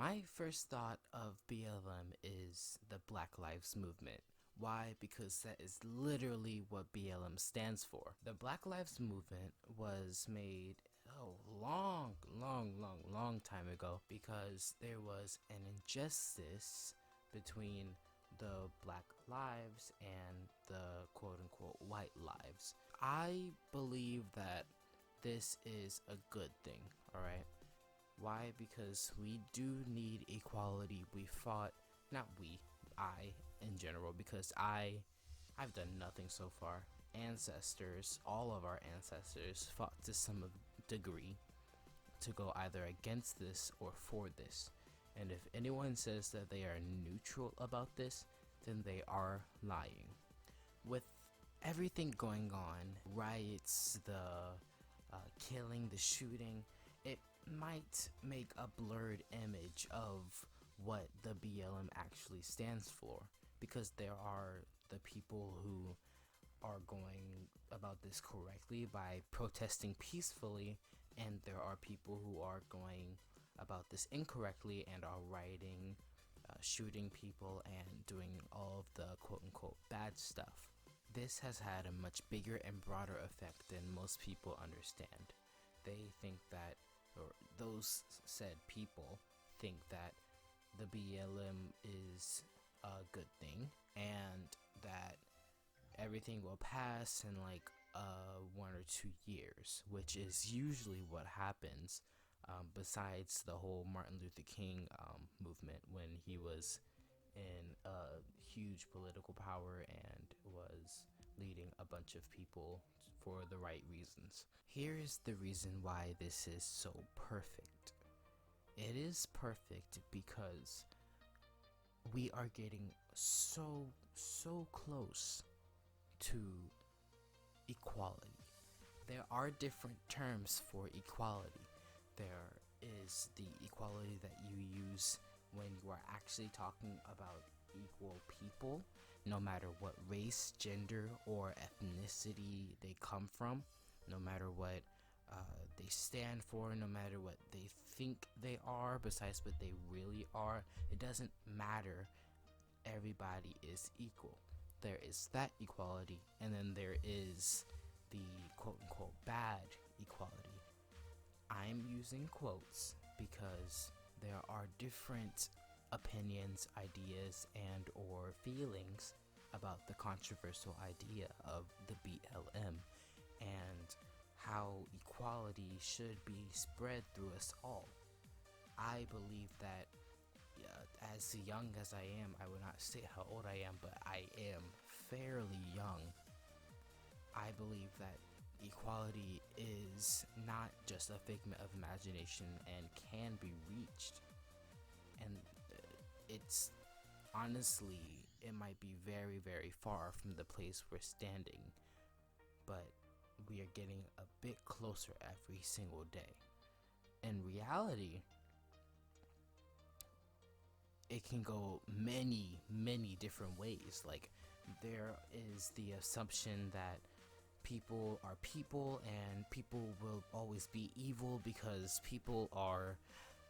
My first thought of BLM is the Black Lives Movement. Why? Because that is literally what BLM stands for. The Black Lives Movement was made long time ago because there was an injustice between the black lives and the quote unquote white lives. I believe that this is a good thing, alright? Why? Because we do need equality. We fought, not we, I in general, because I've done nothing so far. Ancestors, all of our ancestors fought to some degree to go either against this or for this. And if anyone says that they are neutral about this, then they are lying. With everything going on, riots, the killing, the shooting, it might make a blurred image of what the BLM actually stands for, because there are the people who are going about this correctly by protesting peacefully, and there are people who are going about this incorrectly and are rioting, shooting people, and doing all of the quote-unquote bad stuff. This has had a much bigger and broader effect than most people understand. They think that, or those said people think that the BLM is a good thing and that everything will pass in like 1 or 2 years, which is usually what happens. Besides the whole Martin Luther King movement, when he was in huge political power and was leading a bunch of people for the right reasons. Here is the reason why this is so perfect. It is perfect because we are getting so close to equality. There are different terms for equality. There is the equality that you use when you are actually talking about equal people, no matter what race, gender, or ethnicity they come from, no matter what they stand for, no matter what they think they are, besides what they really are. It doesn't matter. Everybody is equal. There is that equality, and then there is the quote-unquote bad equality. I'm using quotes because there are different opinions, ideas, and or feelings about the controversial idea of the BLM and how equality should be spread through us all. I believe that as young as I am, I would not say how old I am, but I am fairly young. I believe that equality is not just a figment of imagination and can be reached. And it's honestly, it might be very far from the place we're standing, but we are getting a bit closer every single day. In reality, it can go many different ways. Like, there is the assumption that people are people and people will always be evil because people are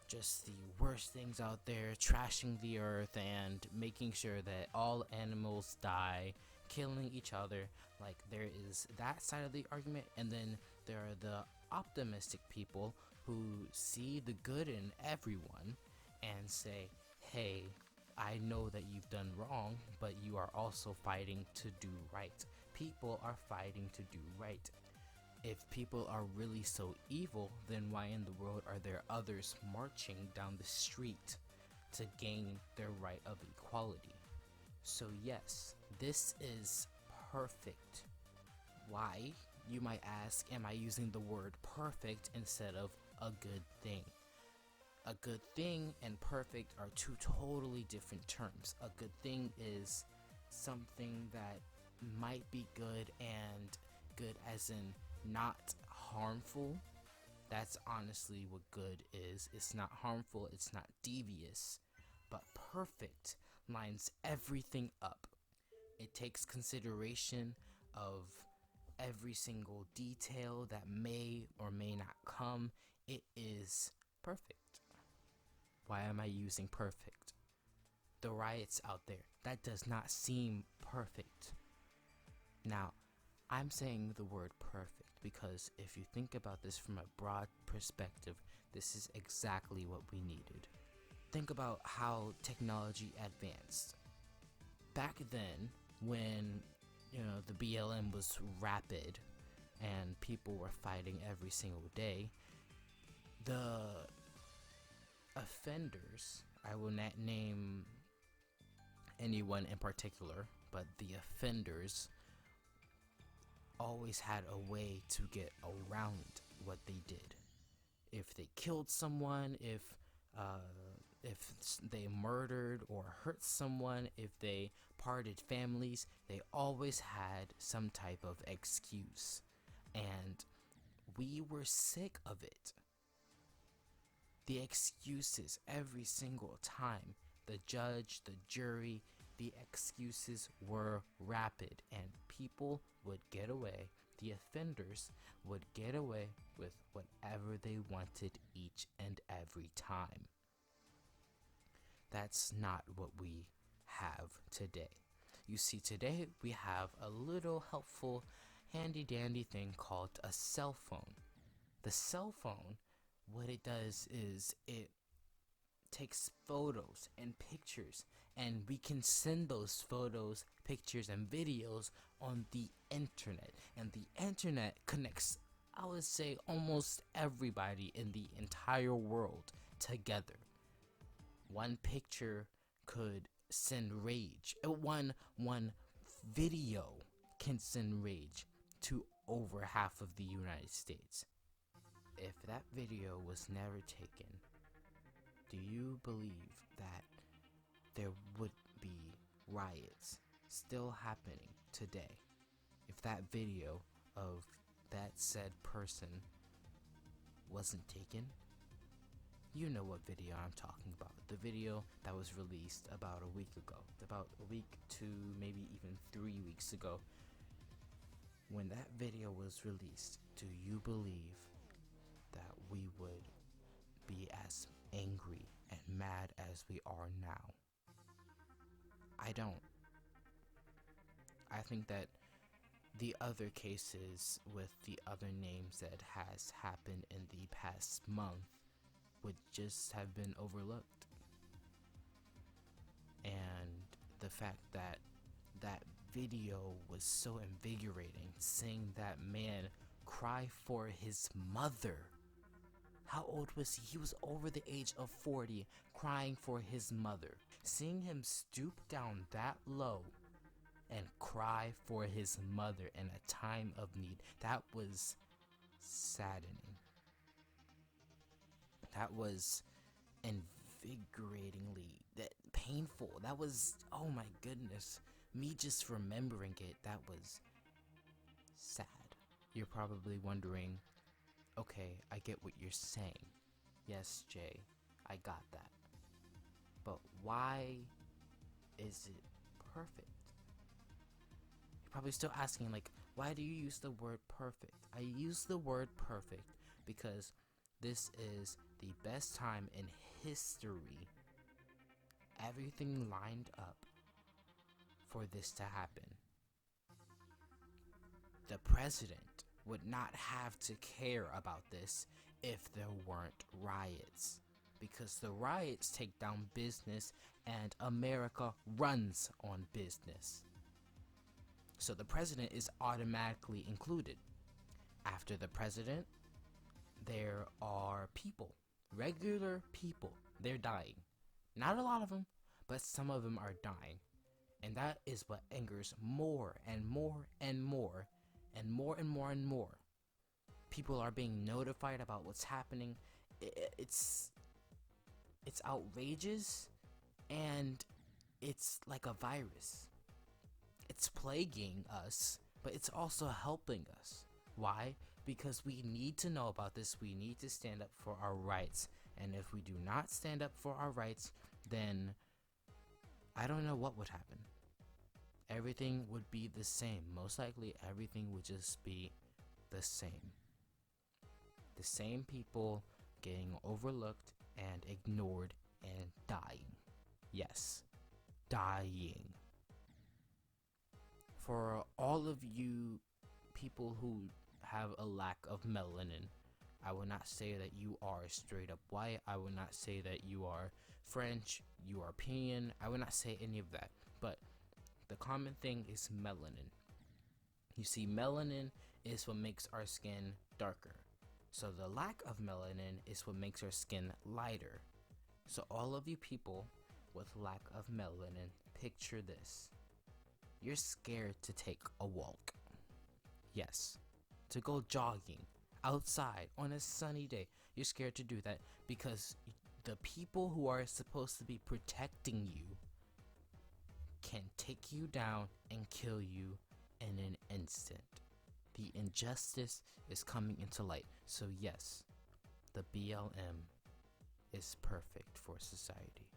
just the worst things out there, trashing the earth and making sure that all animals die, killing each other. Like, there is that side of the argument, and then there are the optimistic people who see the good in everyone and say, hey, I know that you've done wrong, but you are also fighting to do right. People are fighting to do right. If people are really so evil, then why in the world are there others marching down the street to gain their right of equality? So yes, this is perfect. Why, you might ask, am I using the word perfect instead of a good thing? A good thing and perfect are two totally different terms. A good thing is something that might be good, and good as in not harmful. That's honestly what good is. It's not harmful, it's not devious. But perfect lines everything up. It takes consideration of every single detail that may or may not come. It is perfect. Why am I using perfect? The riots out there, that does not seem perfect. Now, I'm saying the word perfect because if you think about this from a broad perspective, this is exactly what we needed. Think about how technology advanced. Back then, when the BLM was rapid and people were fighting every single day, the offenders, I will not name anyone in particular, but the offenders always had a way to get around what they did. If they killed someone, if they murdered or hurt someone, if they parted families, they always had some type of excuse. And we were sick of it. The excuses every single time. The judge, the jury, the excuses were rapid, and people would get away. The offenders would get away with whatever they wanted each and every time. That's not what we have today. You see, today we have a little helpful, handy dandy thing called a cell phone. The cell phone, what it does is it takes photos and pictures, and we can send those photos, pictures, and videos on the internet. And the internet connects, I would say, almost everybody in the entire world together. One picture could send rage. One video can send rage to over half of the United States. If that video was never taken, do you believe that there would be riots still happening today if that video of that said person wasn't taken? You know what video I'm talking about. The video that was released about a week ago. About a week to maybe even 3 weeks ago. When that video was released, do you believe that we would be as angry and mad as we are now? I don't. I think that the other cases with the other names that has happened in the past month would just have been overlooked. And the fact that that video was so invigorating, seeing that man cry for his mother. How old was he? He was over the age of 40, crying for his mother. Seeing him stoop down that low and cry for his mother in a time of need, that was saddening. That was invigoratingly painful. That was, oh my goodness. Me just remembering it, that was sad. You're probably wondering, okay, I get what you're saying. Yes, Jay, I got that. But why is it perfect? You're probably still asking, like, why do you use the word perfect? I use the word perfect because this is the best time in history. Everything lined up for this to happen. The president would not have to care about this if there weren't riots, because the riots take down business and America runs on business. So the president is automatically included. After the president, there are people, regular people. They're dying. Not a lot of them, but some of them are dying. And that is what angers more and more and more and more and more and more. People are being notified about what's happening. It's outrageous, and it's like a virus. It's plaguing us, but it's also helping us. Why? Because we need to know about this. We need to stand up for our rights. And if we do not stand up for our rights, then I don't know what would happen. Everything would be the same. Most likely everything would just be the same. The same people getting overlooked and ignored and dying. Yes, dying. For all of you people who have a lack of melanin, I will not say that you are straight up white. I will not say that you are French, European. I will not say any of that. But the common thing is melanin. You see, melanin is what makes our skin darker. So the lack of melanin is what makes our skin lighter. So all of you people with lack of melanin, picture this. You're scared to take a walk. Yes, to go jogging outside on a sunny day. You're scared to do that because the people who are supposed to be protecting you can take you down and kill you in an instant. The injustice is coming into light. So yes, the BLM is perfect for society.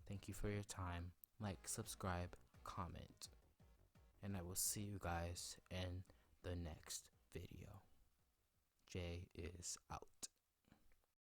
Thank you for your time. Like, subscribe, comment, and I will see you guys in the next video. Jay is out.